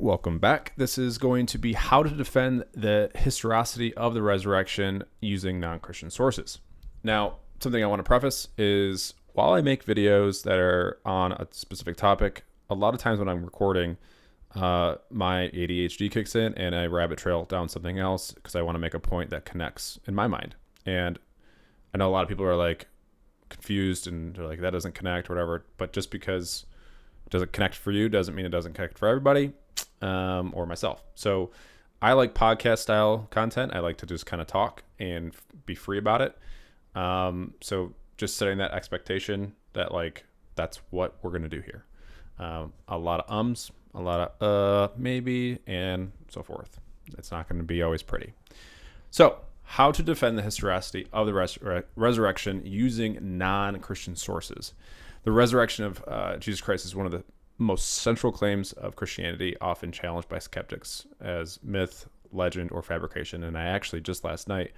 Welcome back. This is going to be how to defend the historicity of the resurrection using non-Christian sources. Now, something I want to preface is while I make videos that are on a specific topic, a lot of times when I'm recording, my ADHD kicks in and I rabbit trail down something else because I want to make a point that connects in my mind. And I know a lot of people are like confused and they're like, that doesn't connect or whatever. But just because it doesn't connect for you doesn't mean it doesn't connect for everybody. Or myself. So I like podcast style content. I like to just kind of talk and be free about it. So just setting that expectation that like, that's what we're going to do here. A lot of ums, a lot of maybe, and so forth. It's not going to be always pretty. So how to defend the historicity of the resurrection using non-Christian sources. The resurrection of Jesus Christ is one of the most central claims of Christianity, often challenged by skeptics as myth, legend, or fabrication. And I actually just last night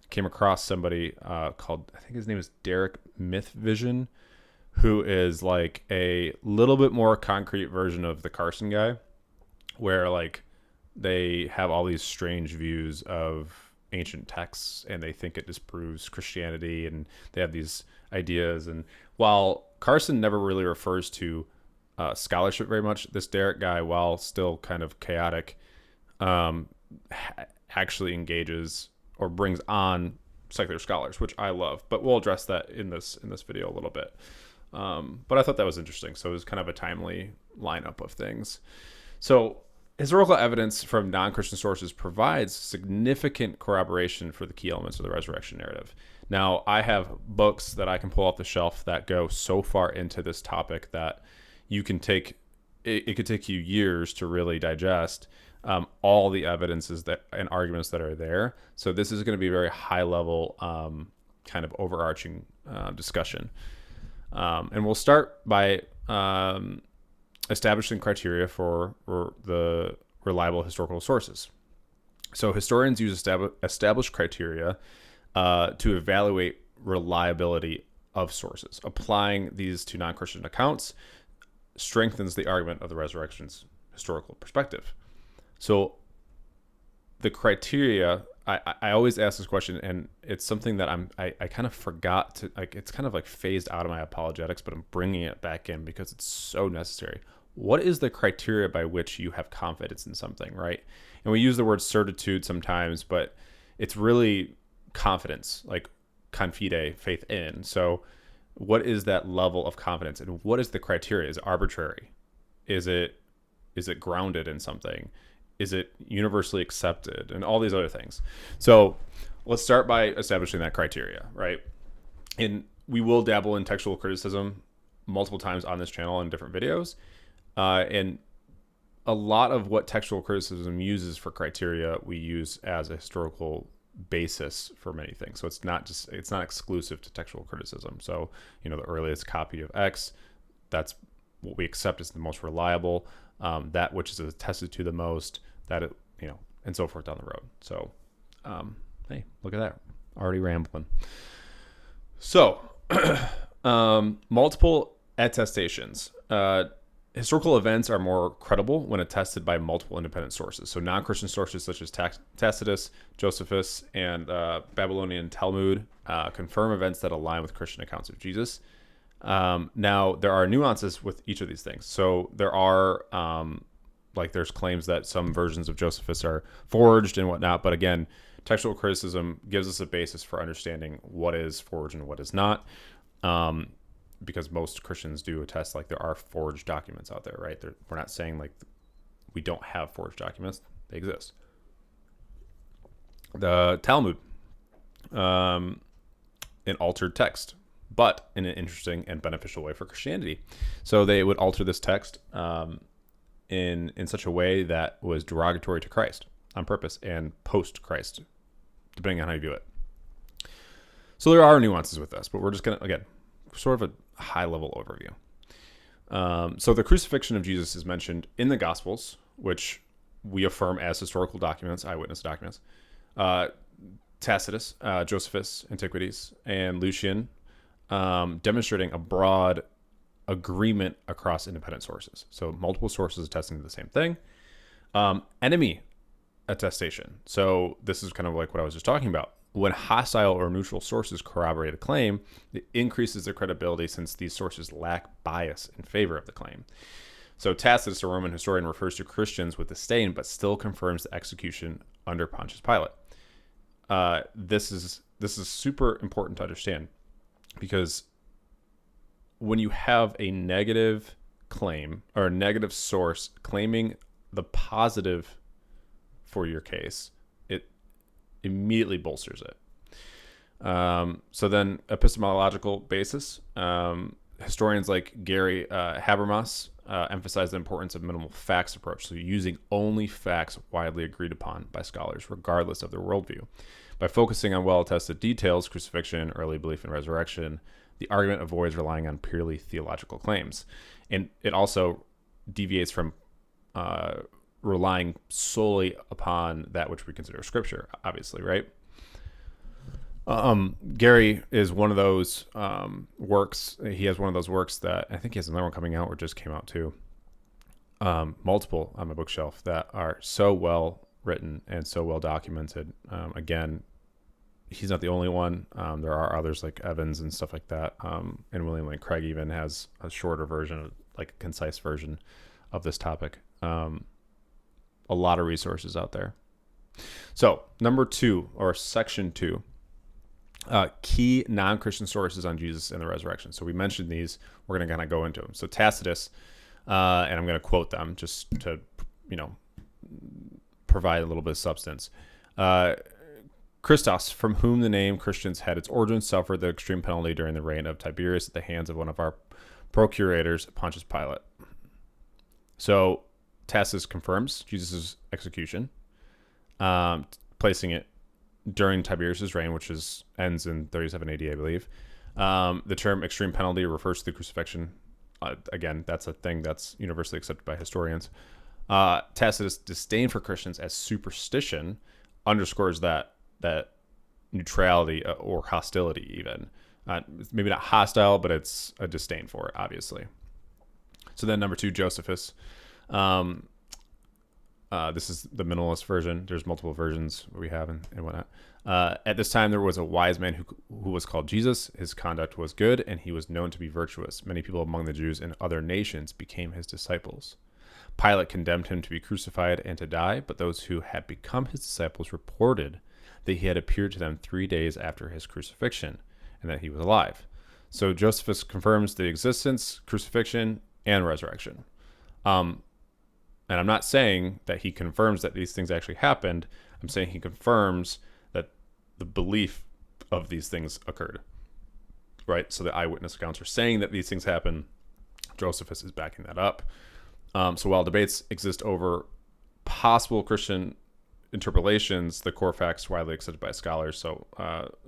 came across somebody called, I think his name is Derek Mythvision, who is like a little bit more concrete version of the Carson guy, where like they have all these strange views of ancient texts and they think it disproves Christianity, and they have these ideas. And while Carson never really refers to scholarship very much, this Derek guy, while still kind of chaotic, actually engages or brings on secular scholars, which I love. But we'll address that in this video a little bit. But I thought that was interesting. So it was kind of a timely lineup of things. So historical evidence from non-Christian sources provides significant corroboration for the key elements of the resurrection narrative. Now, I have books that I can pull off the shelf that go so far into this topic that you can take it could take you years to really digest all the evidences that and arguments that are there. So this is going to be a very high level kind of overarching discussion. And we'll start by establishing criteria for the reliable historical sources. So historians use established criteria to evaluate reliability of sources. Applying these to non-Christian accounts strengthens the argument of the resurrection's historical perspective. So the criteria, I always ask this question, and it's something that I kind of forgot to, like, it's kind of like phased out of my apologetics, but I'm bringing it back in because it's so necessary. What is the criteria by which you have confidence in something, right? And we use the word certitude sometimes, but it's really confidence, like confide, faith in. So what is that level of confidence, and what is the criteria? Is it arbitrary? Is it grounded in something? Is it universally accepted? And all these other things. So let's start by establishing that criteria, right? And we will dabble in textual criticism multiple times on this channel in different videos. And a lot of what textual criticism uses for criteria, we use as a historical basis for many things. So it's not exclusive to textual criticism. So, the earliest copy of X, that's what we accept as the most reliable, that which is attested to the most, and so forth down the road. So, hey, look at that. Already rambling. So, multiple attestations. Historical events are more credible when attested by multiple independent sources. So non-Christian sources such as Tacitus, Josephus, and Babylonian Talmud confirm events that align with Christian accounts of Jesus. Now, there are nuances with each of these things. So there are, there's claims that some versions of Josephus are forged and whatnot. But again, textual criticism gives us a basis for understanding what is forged and what is not. Because most Christians do attest like there are forged documents out there, right? We're not saying like we don't have forged documents. They exist. The Talmud, an altered text, but in an interesting and beneficial way for Christianity. So they would alter this text in such a way that was derogatory to Christ on purpose and post-Christ, depending on how you view it. So there are nuances with this, but we're just going to, again, sort of a high-level overview. So the crucifixion of Jesus is mentioned in the Gospels, which we affirm as historical documents, eyewitness documents. Tacitus, Josephus, Antiquities, and Lucian, demonstrating a broad agreement across independent sources. So multiple sources attesting to the same thing. Enemy attestation. So this is kind of like what I was just talking about. When hostile or neutral sources corroborate a claim, it increases their credibility since these sources lack bias in favor of the claim. So Tacitus, a Roman historian, refers to Christians with disdain, but still confirms the execution under Pontius Pilate. This is super important to understand, because when you have a negative claim or a negative source claiming the positive for your case, it immediately bolsters it. So then, epistemological basis. Historians like Gary Habermas emphasize the importance of minimal facts approach, so using only facts widely agreed upon by scholars, regardless of their worldview. By focusing on well-attested details, crucifixion, early belief in resurrection, the argument avoids relying on purely theological claims. And it also deviates from relying solely upon that which we consider scripture, obviously, right? Gary is one of those works. He has one of those works that I think he has another one coming out or just came out too. Multiple on my bookshelf that are so well written and so well documented. Again, he's not the only one. There are others like Evans and stuff like that. And William Lane Craig even has a shorter version, like a concise version of this topic. A lot of resources out there. So number 2, or section 2, key non-Christian sources on Jesus and the resurrection. So we mentioned these. We're going to kind of go into them. So Tacitus, and I'm going to quote them just to, provide a little bit of substance. Christos, from whom the name Christians had its origin, suffered the extreme penalty during the reign of Tiberius at the hands of one of our procurators, Pontius Pilate. So Tacitus confirms Jesus' execution, placing it during Tiberius' reign, which ends in 37 AD, I believe. The term extreme penalty refers to the crucifixion. Again, that's a thing that's universally accepted by historians. Tacitus' disdain for Christians as superstition underscores that neutrality or hostility even. Maybe not hostile, but it's a disdain for it, obviously. So then number 2, Josephus. This is the minimalist version. There's multiple versions we have and whatnot. At this time, there was a wise man who was called Jesus. His conduct was good, and he was known to be virtuous. Many people among the Jews and other nations became his disciples. Pilate condemned him to be crucified and to die, but those who had become his disciples reported that he had appeared to them 3 days after his crucifixion and that he was alive. So Josephus confirms the existence, crucifixion, and resurrection. And I'm not saying that he confirms that these things actually happened. I'm saying he confirms that the belief of these things occurred, right? So the eyewitness accounts are saying that these things happen. Josephus is backing that up. So while debates exist over possible Christian interpolations, the core facts widely accepted by scholars. So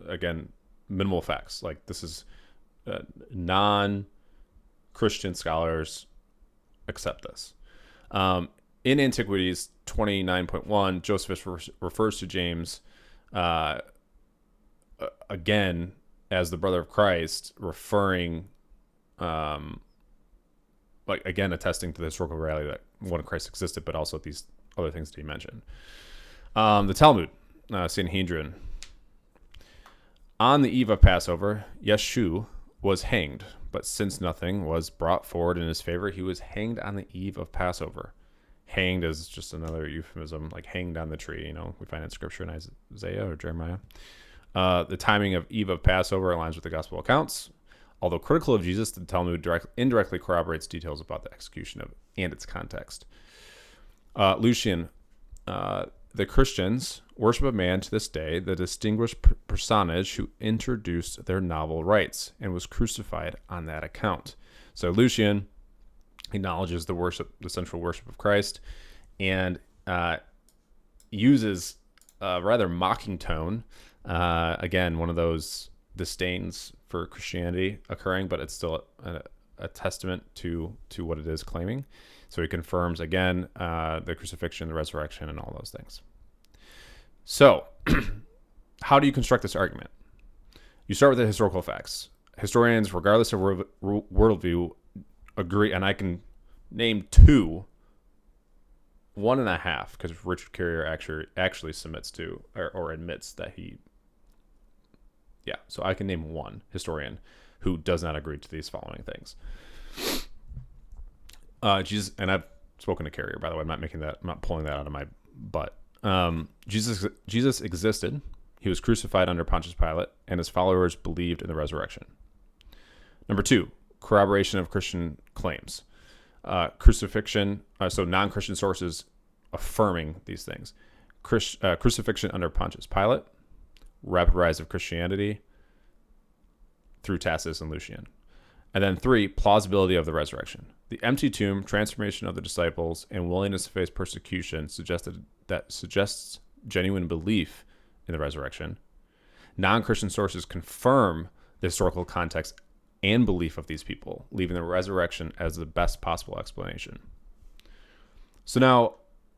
again, minimal facts. Like this is non-Christian scholars accept this. In Antiquities 29.1, Josephus refers to James again as the brother of Christ, referring, again, attesting to the historical reality that one Christ existed, but also these other things that he mentioned. The Talmud, Sanhedrin. On the eve of Passover, Yeshu was hanged, but since nothing was brought forward in his favor, he was hanged on the eve of Passover. Hanged is just another euphemism, like hanged on the tree. We find in scripture in Isaiah or Jeremiah. The timing of eve of Passover aligns with the gospel accounts. Although critical of Jesus, the Talmud indirectly corroborates details about the execution of and its context. Lucian, the Christians worship a man to this day, the distinguished personage who introduced their novel rites and was crucified on that account. So Lucian acknowledges the central worship of Christ, and uses a rather mocking tone. Again, one of those disdains for Christianity occurring, but it's still a testament to what it is claiming. So he confirms again the crucifixion, the resurrection, and all those things. So how do you construct this argument? You start with the historical facts. Historians, regardless of worldview, agree, and I can name 2 1.5, because Richard Carrier actually submits to or admits that he. Yeah, so I can name one historian who does not agree to these following things. Jesus, and I've spoken to Carrier, by the way. I'm not pulling that out of my butt. Jesus existed. He was crucified under Pontius Pilate, and his followers believed in the resurrection. Number 2, corroboration of Christian claims. Crucifixion, so non-Christian sources affirming these things. Crucifixion under Pontius Pilate, rapid rise of Christianity through Tacitus and Lucian. And then 3, plausibility of the resurrection. The empty tomb, transformation of the disciples, and willingness to face persecution suggests genuine belief in the resurrection. Non-Christian sources confirm the historical context and belief of these people, leaving the resurrection as the best possible explanation. So now,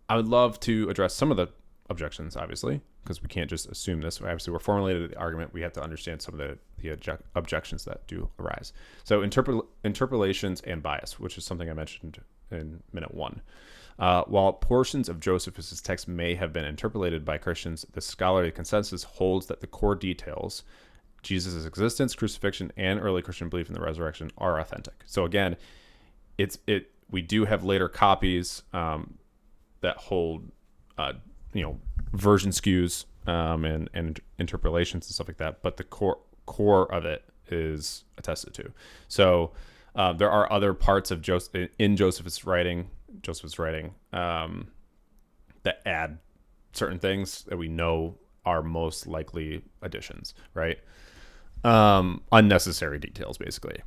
I would love to address some of the objections, obviously, because we can't just assume this. Obviously, we're formulated the argument. We have to understand some of the objections that do arise. So interpolations and bias, which is something I mentioned in minute 1. While portions of Josephus' text may have been interpolated by Christians, the scholarly consensus holds that the core details, Jesus' existence, crucifixion, and early Christian belief in the resurrection, are authentic. So again, we do have later copies that hold version skews and interpolations and stuff like that, but the core of it is attested to. So there are other parts of Josephus' writing that add certain things that we know are most likely additions, right? Unnecessary details, basically.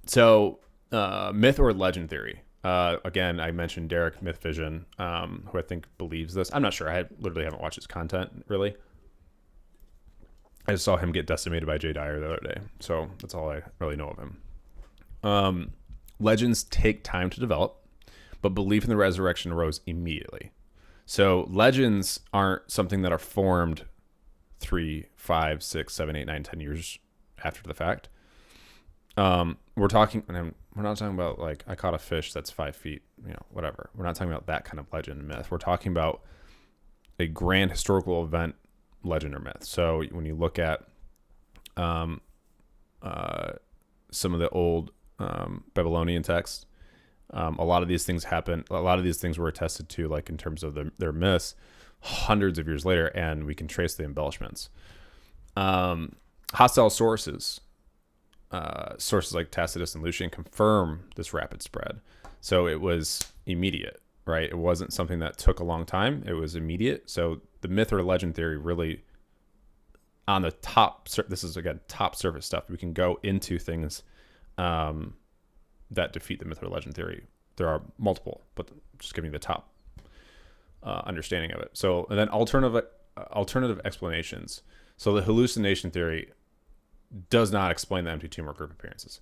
So myth or legend theory. Again, I mentioned Derek Myth Vision, who I think believes this. I'm not sure. I literally haven't watched his content, really. I just saw him get decimated by Jay Dyer the other day. So that's all I really know of him. Legends take time to develop, but belief in the resurrection arose immediately. So legends aren't something that are formed 3, 5, 6, 7, 8, 9, 10 years after the fact. We're not talking about like I caught a fish that's 5 feet, whatever. We're not talking about that kind of legend and myth. We're talking about a grand historical event, legend or myth. So when you look at some of the old Babylonian texts, a lot of these things happen. A lot of these things were attested to, like in terms of their myths, hundreds of years later, and we can trace the embellishments. Hostile sources like Tacitus and Lucian confirm this rapid spread. So it was immediate, right? It wasn't something that took a long time. It was immediate. So the myth or legend theory really on the top, this is again, top surface stuff. We can go into things that defeat the myth or legend theory. There are multiple, but just giving you the top understanding of it. So, and then alternative explanations. So the hallucination theory does not explain the empty tomb or group appearances.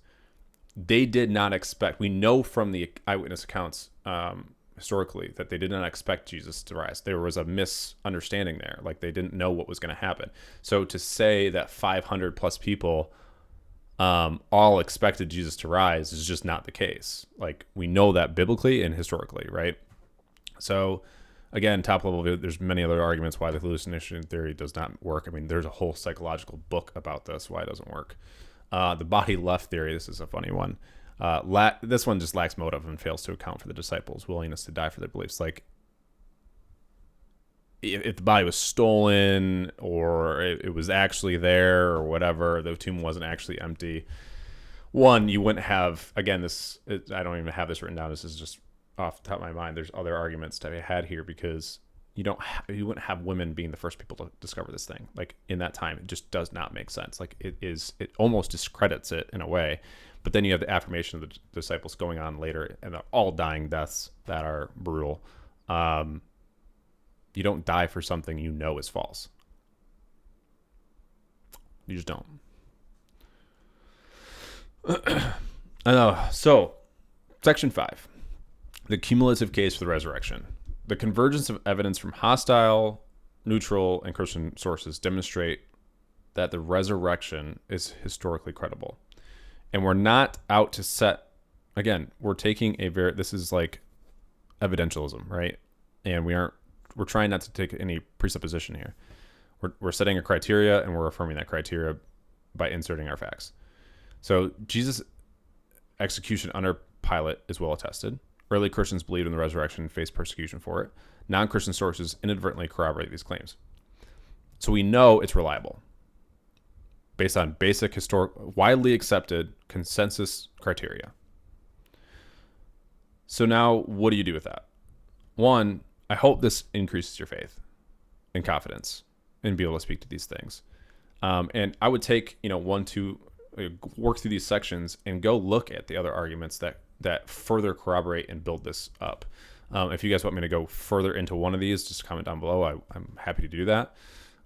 They did not expect, we know from the eyewitness accounts historically that they did not expect Jesus to rise. There was a misunderstanding there. Like they didn't know what was going to happen. So to say that 500 plus people all expected Jesus to rise is just not the case. Like we know that biblically and historically, right? So again, top level, there's many other arguments why the hallucination theory does not work. I mean, there's a whole psychological book about this, why it doesn't work. The body left theory, this is a funny one. This one just lacks motive and fails to account for the disciples' willingness to die for their beliefs. Like, if the body was stolen or it was actually there or whatever, the tomb wasn't actually empty. One, you wouldn't have, again, I don't even have this written down. This is just off the top of my mind. There's other arguments to be had here because you wouldn't have women being the first people to discover this thing. Like in that time, it just does not make sense. Like it almost discredits it in a way. But then you have the affirmation of the disciples going on later, and they're all dying deaths that are brutal. You don't die for something you know is false. You just don't. I know. So, section 5, the cumulative case for the resurrection. The convergence of evidence from hostile, neutral, and Christian sources demonstrate that the resurrection is historically credible. And we're not out to set, again, we're taking this is like evidentialism, right? and we're trying not to take any presupposition here. We're setting a criteria, and we're affirming that criteria by inserting our facts. So Jesus' execution under Pilate is well attested. Early Christians believed in the resurrection and faced persecution for it. Non-Christian sources inadvertently corroborate these claims. So we know it's reliable based on basic widely accepted consensus criteria. So now what do you do with that? One, I hope this increases your faith and confidence and be able to speak to these things. And I would take, work through these sections and go look at the other arguments that further corroborate and build this up. If you guys want me to go further into one of these, just comment down below. I'm happy to do that.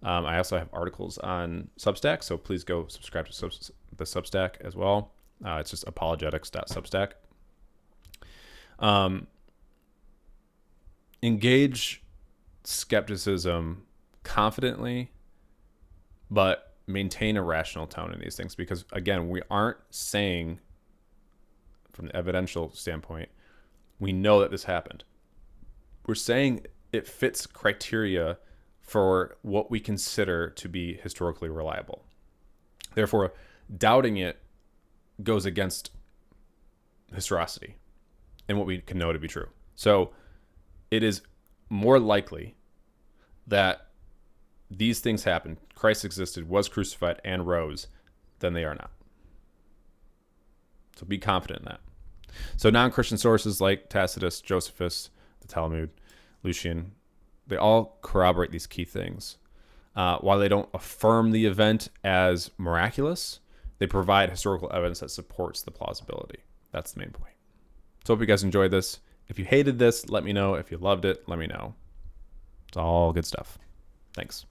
I also have articles on Substack, so please go subscribe to the Substack as well. It's just apologetics.substack. Engage skepticism confidently, but maintain a rational tone in these things, because again, we aren't saying from the evidential standpoint, we know that this happened. We're saying it fits criteria for what we consider to be historically reliable. Therefore, doubting it goes against historicity and what we can know to be true. So it is more likely that these things happened, Christ existed, was crucified, and rose, than they are not. So be confident in that. So non-Christian sources like Tacitus, Josephus, the Talmud, Lucian, they all corroborate these key things. While they don't affirm the event as miraculous, they provide historical evidence that supports the plausibility. That's the main point. So hope you guys enjoyed this. If you hated this, let me know. If you loved it, let me know. It's all good stuff. Thanks.